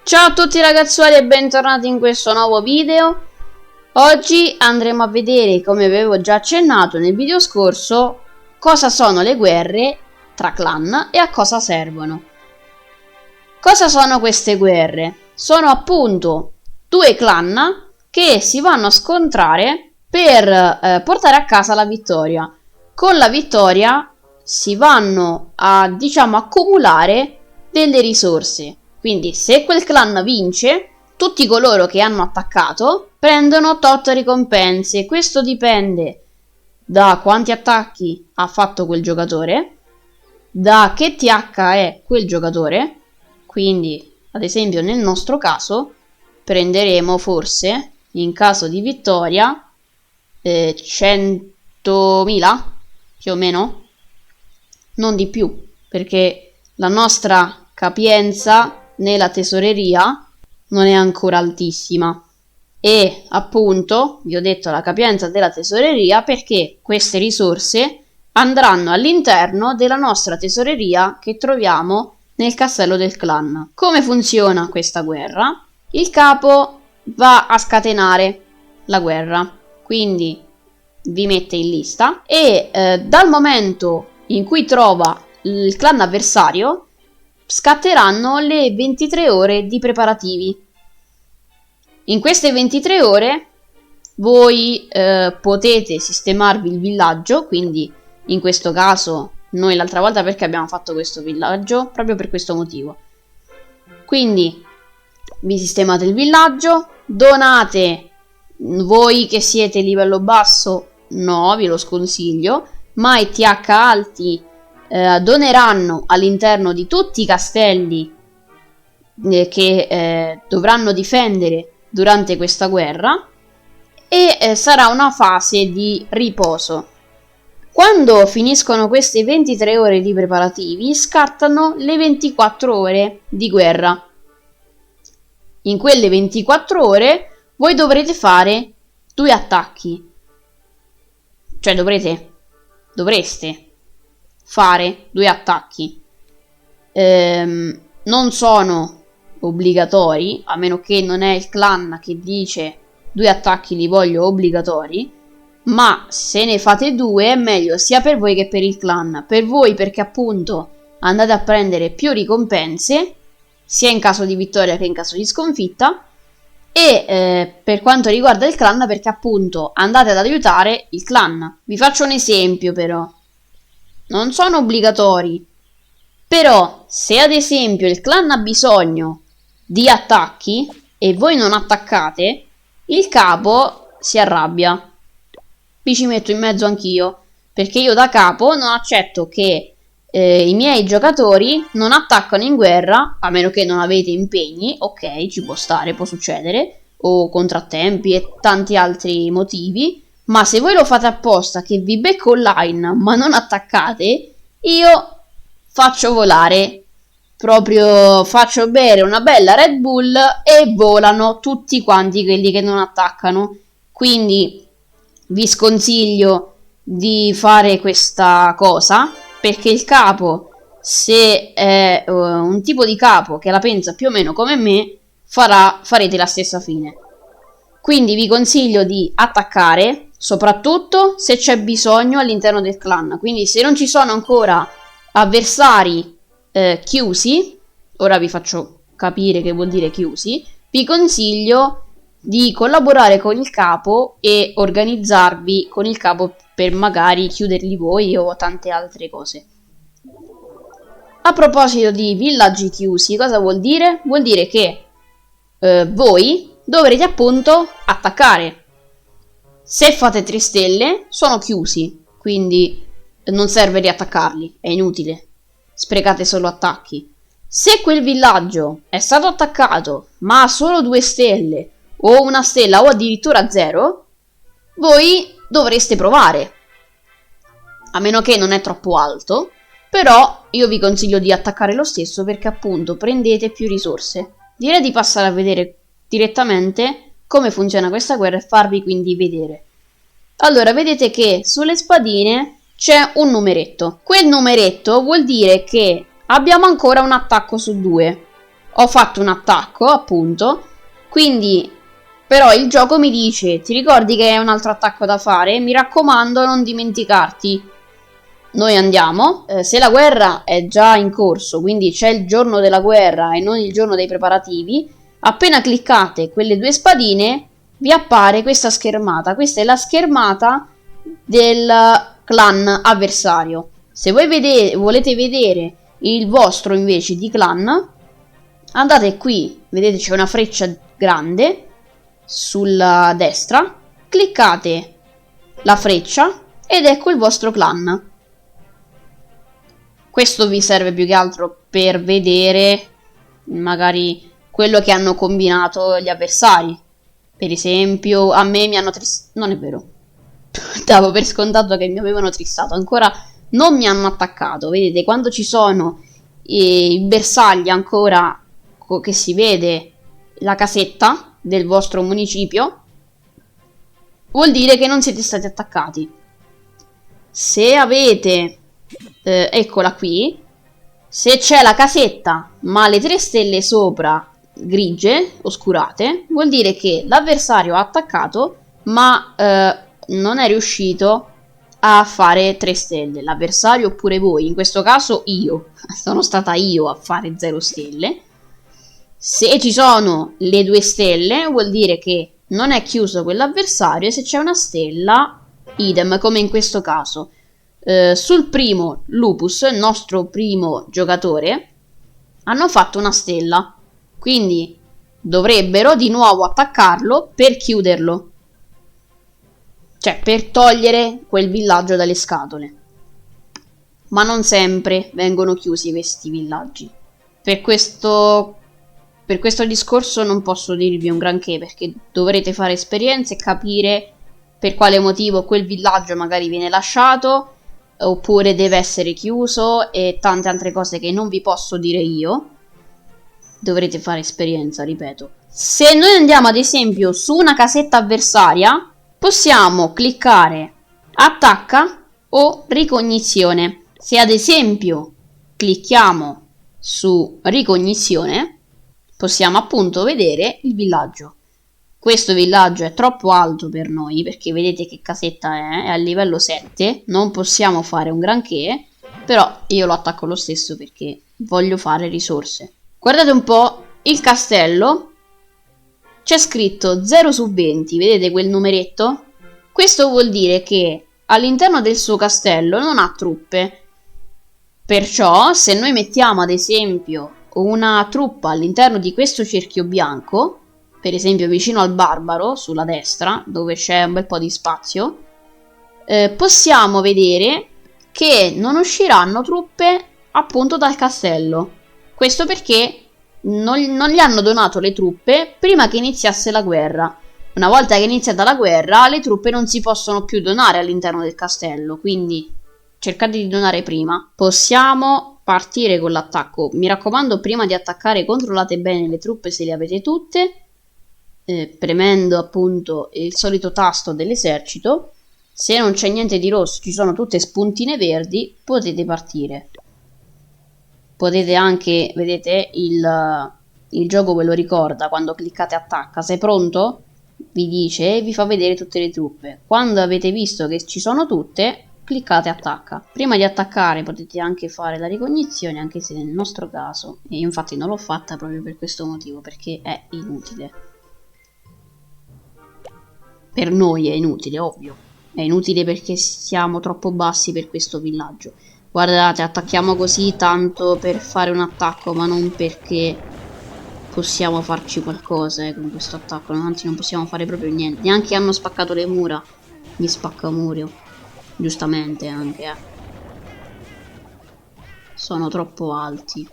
Ciao a tutti ragazzuoli e bentornati in questo nuovo video. Oggi andremo a vedere, come avevo già accennato nel video scorso, cosa sono le guerre tra clan e a cosa servono. Cosa sono queste guerre? Sono appunto due clan che si vanno a scontrare per portare a casa la vittoria. Con la vittoria si vanno a, accumulare delle risorse. Quindi se quel clan vince, tutti coloro che hanno attaccato prendono tot ricompense. Questo dipende da quanti attacchi ha fatto quel giocatore, da che TH è quel giocatore. Quindi, ad esempio, nel nostro caso, prenderemo forse, in caso di vittoria, 100.000, più o meno, non di più, perché la nostra capienza nella tesoreria non è ancora altissima. E appunto vi ho detto la capienza della tesoreria perché queste risorse andranno all'interno della nostra tesoreria che troviamo nel castello del clan. Come funziona questa guerra? Il capo va a scatenare la guerra, quindi vi mette in lista e dal momento in cui trova il clan avversario scatteranno le 23 ore di preparativi. In queste 23 ore voi potete sistemarvi il villaggio, quindi in questo caso noi l'altra volta perché abbiamo fatto questo villaggio? Proprio per questo motivo. Quindi vi sistemate il villaggio, donate, voi che siete livello basso no, ve lo sconsiglio, ma i TH alti doneranno all'interno di tutti i castelli che dovranno difendere durante questa guerra e sarà una fase di riposo. Quando finiscono queste 23 ore di preparativi scattano le 24 ore di guerra. In quelle 24 ore voi dovrete fare due attacchi, cioè dovreste fare due attacchi. Non sono obbligatori, a meno che non è il clan che dice due attacchi li voglio obbligatori, ma se ne fate due è meglio sia per voi che per il clan. Per voi perché appunto andate a prendere più ricompense sia in caso di vittoria che in caso di sconfitta, e per quanto riguarda il clan perché appunto andate ad aiutare il clan. Vi faccio un esempio, però non sono obbligatori, però se ad esempio il clan ha bisogno di attacchi e voi non attaccate, il capo si arrabbia. Vi ci metto in mezzo anch'io, perché io da capo non accetto che i miei giocatori non attaccano in guerra, a meno che non avete impegni, ok, ci può stare, può succedere, o contrattempi e tanti altri motivi. Ma se voi lo fate apposta che vi becco online ma non attaccate, io faccio volare, proprio faccio bere una bella Red Bull e volano tutti quanti quelli che non attaccano. Quindi vi sconsiglio di fare questa cosa, perché il capo, se è un tipo di capo che la pensa più o meno come me, farete la stessa fine. Quindi vi consiglio di attaccare, soprattutto se c'è bisogno all'interno del clan. Quindi se non ci sono ancora avversari chiusi, ora vi faccio capire che vuol dire chiusi, vi consiglio di collaborare con il capo e organizzarvi con il capo per magari chiuderli voi o tante altre cose. A proposito di villaggi chiusi, cosa vuol dire? Vuol dire che voi dovrete appunto attaccare. Se fate 3 stelle sono chiusi, quindi non serve riattaccarli, è inutile, sprecate solo attacchi. Se quel villaggio è stato attaccato ma ha solo 2 stelle o 1 stella o addirittura 0, voi dovreste provare, a meno che non è troppo alto, però io vi consiglio di attaccare lo stesso perché appunto prendete più risorse. Direi di passare a vedere direttamente come funziona questa guerra e farvi quindi vedere. Allora, vedete che sulle spadine c'è un numeretto. Quel numeretto vuol dire che abbiamo ancora un attacco su 2. ho fatto un attacco, appunto, quindi però il gioco mi dice, ti ricordi che hai un altro attacco da fare? Mi raccomando, non dimenticarti. Noi andiamo, se la guerra è già in corso, quindi c'è il giorno della guerra e non il giorno dei preparativi, appena cliccate quelle due spadine vi appare questa schermata. Questa è la schermata del clan avversario. Se voi volete vedere il vostro invece di clan, andate qui, vedete c'è una freccia grande sulla destra, cliccate la freccia ed ecco il vostro clan. Questo vi serve più che altro per vedere magari quello che hanno combinato gli avversari. Per esempio, a me mi hanno trissato. Non è vero. Davo per scontato che mi avevano trissato. Ancora non mi hanno attaccato. Vedete, quando ci sono i bersagli ancora che si vede la casetta del vostro municipio, vuol dire che non siete stati attaccati. Se avete... eccola qui. Se c'è la casetta ma le 3 stelle sopra grigie, oscurate, vuol dire che l'avversario ha attaccato ma non è riuscito a fare 3 stelle. L'avversario oppure voi, in questo caso io, sono stata io a fare 0 stelle. Se ci sono le 2 stelle vuol dire che non è chiuso quell'avversario e se c'è una stella, idem, come in questo caso. Sul primo Lupus, il nostro primo giocatore, hanno fatto una stella, quindi dovrebbero di nuovo attaccarlo per chiuderlo, cioè per togliere quel villaggio dalle scatole. Ma non sempre vengono chiusi questi villaggi. Per questo discorso non posso dirvi un granché, perché dovrete fare esperienze e capire per quale motivo quel villaggio magari viene lasciato oppure deve essere chiuso e tante altre cose che non vi posso dire io. Dovrete fare esperienza, ripeto. Se noi andiamo ad esempio su una casetta avversaria, possiamo cliccare attacca o ricognizione. Se ad esempio clicchiamo su ricognizione, possiamo appunto vedere il villaggio. Questo villaggio è troppo alto per noi, perché vedete che casetta è a livello 7, non possiamo fare un granché, però io lo attacco lo stesso perché voglio fare risorse. Guardate un po' il castello, c'è scritto 0 su 20, vedete quel numeretto? Questo vuol dire che all'interno del suo castello non ha truppe, perciò se noi mettiamo ad esempio una truppa all'interno di questo cerchio bianco, per esempio vicino al barbaro sulla destra dove c'è un bel po' di spazio, possiamo vedere che non usciranno truppe appunto dal castello. Questo perché non gli hanno donato le truppe prima che iniziasse la guerra. Una volta che è iniziata la guerra le truppe non si possono più donare all'interno del castello, quindi cercate di donare prima. Possiamo partire con l'attacco. Mi raccomando, prima di attaccare controllate bene le truppe se le avete tutte, premendo appunto il solito tasto dell'esercito. Se non c'è niente di rosso, ci sono tutte spuntine verdi, potete partire. Potete anche, vedete, il gioco ve lo ricorda, quando cliccate attacca, sei pronto? Vi dice e vi fa vedere tutte le truppe. Quando avete visto che ci sono tutte, cliccate attacca. Prima di attaccare potete anche fare la ricognizione, anche se nel nostro caso, e io infatti non l'ho fatta proprio per questo motivo, perché è inutile. Per noi è inutile, ovvio. È inutile perché siamo troppo bassi per questo villaggio. Guardate, attacchiamo così tanto per fare un attacco, ma non perché possiamo farci qualcosa con questo attacco. Anzi, non possiamo fare proprio niente. Neanche hanno spaccato le mura. Gli spaccamurio. Giustamente anche, Sono troppo alti.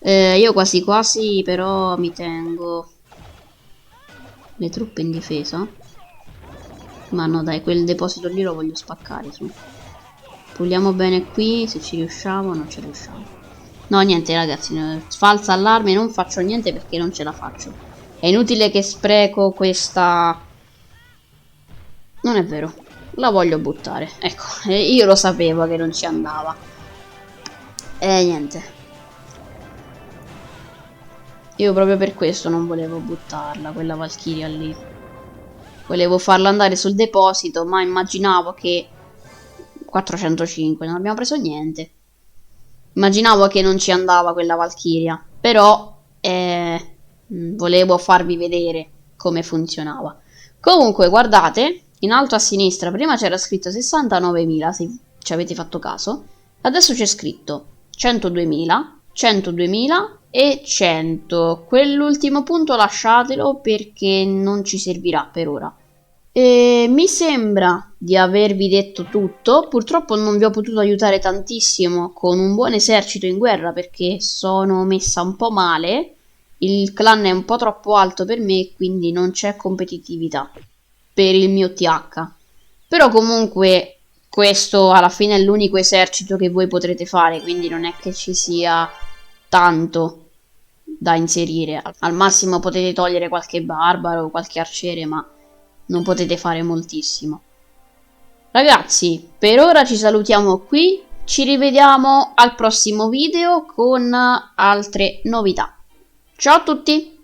Io quasi quasi però mi tengo le truppe in difesa. Ma no dai, quel deposito lì lo voglio spaccare, su. Puliamo bene qui, se ci riusciamo, non ci riusciamo. No, niente ragazzi, falsa allarme, non faccio niente perché non ce la faccio. È inutile che spreco questa... Non è vero, la voglio buttare. Ecco, io lo sapevo che non ci andava. Niente. Io proprio per questo non volevo buttarla, quella Valchiria lì. Volevo farla andare sul deposito, ma immaginavo che... 405, non abbiamo preso niente. Immaginavo che non ci andava quella Valchiria, però volevo farvi vedere come funzionava. Comunque, guardate, in alto a sinistra prima c'era scritto 69.000, se ci avete fatto caso. Adesso c'è scritto 102.000, 102.000 e 100. Quell'ultimo punto lasciatelo perché non ci servirà per ora. Mi sembra di avervi detto tutto. Purtroppo non vi ho potuto aiutare tantissimo con un buon esercito in guerra perché sono messa un po' male. Il clan è un po' troppo alto per me, quindi non c'è competitività per il mio TH. Però comunque questo alla fine è l'unico esercito che voi potrete fare, quindi non è che ci sia tanto da inserire. Al massimo potete togliere qualche barbaro o qualche arciere, ma non potete fare moltissimo. Ragazzi, per ora ci salutiamo qui, ci rivediamo al prossimo video con altre novità. Ciao a tutti!